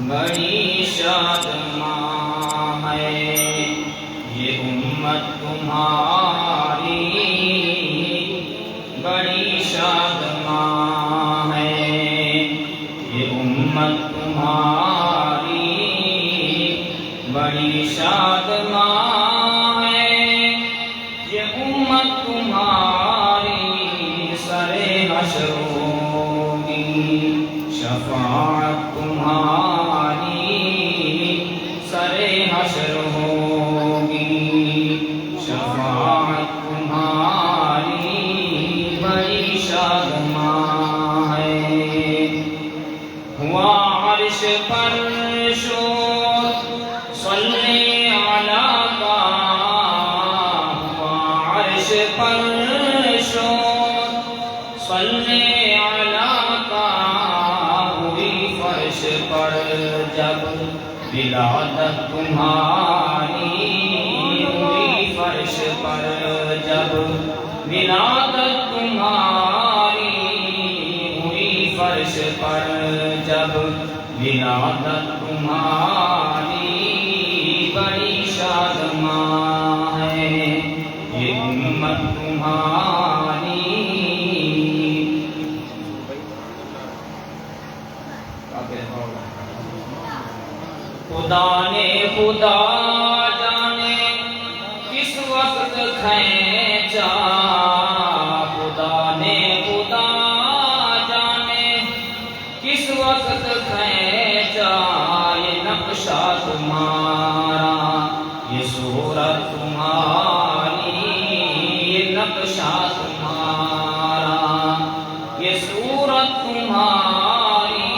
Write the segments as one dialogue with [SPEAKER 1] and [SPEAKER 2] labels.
[SPEAKER 1] بڑی شادماں ہے یہ امت تمہاری، بڑی شادماں ہے یہ امت تمہاری، بڑی شادماں ہے یہ امت تمہاری، سر حشر ہوگی شفاعت تمہاری، سر حشر ہوگی شفاعت تمہاری، بڑی شادماں ہے۔ ہوا عرش پر شور صلی علی کا، ہوا عرش پر شور صلی علی کا، ہوئی فرش پر جب ولادت تمہاری، ہوئی فرش پر جب ولادت تمہاری، ہوئی فرش پر جب ولادت تمہاری، بڑی شادماں ہے یہ امت تمہاری۔ خدا نے خدا جانے کس وقت کھینچا، خدا نے خدا جانے کس وقت کھینچا، یہ نقشہ تمہارا یہ صورت تمہاری، یہ نقشہ تمہارا یہ صورت تمہاری،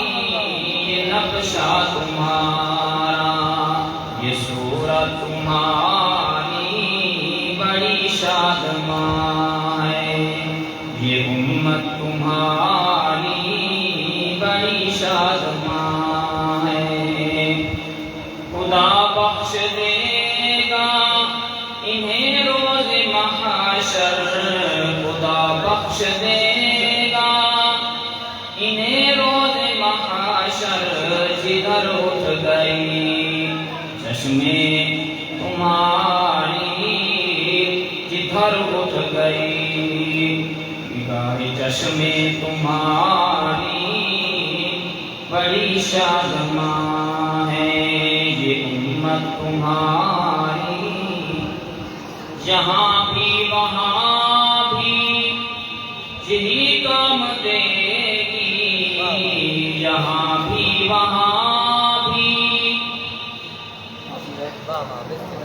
[SPEAKER 1] یہ نقشہ تمہارا یہ صورت تمہاری، بڑی شادماں ہے یہ امت تمہاری، بڑی شادماں ہے۔ خدا بخش دے گا انہیں روز محشر، خدا بخش دے گا انہیں روز محشر، جدھر اٹھ گئی چشمے تمہاری، جدھر اٹھ گئی نگاہ چشمے تمہاری، بڑی شادماں ہے یہ امت تمہاری۔ یہاں بھی وہاں بھی یہی کام دے گی، یہاں بھی وہاں بھی،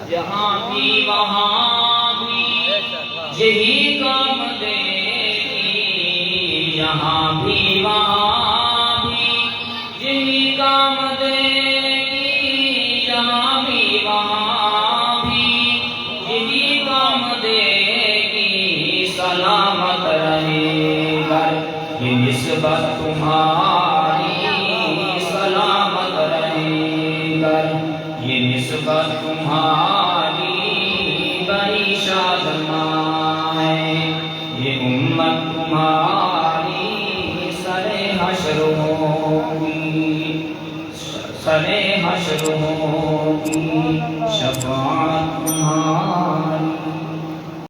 [SPEAKER 1] یہاں بھی وہاں بھی یہی کام دے گی، یہاں بھی وہاں بھی یہی کام دے گی، یہاں بھی وہاں بھی یہی کام دے گی، سلامت رہے گا یہ نسبت تمہاری، سلامت رہے گا یہ نسبت تمہاری، بڑی شادماں ہے یہ امت تمہاری، سر حشر ہوگی، سر حشر ہوگی شفاعت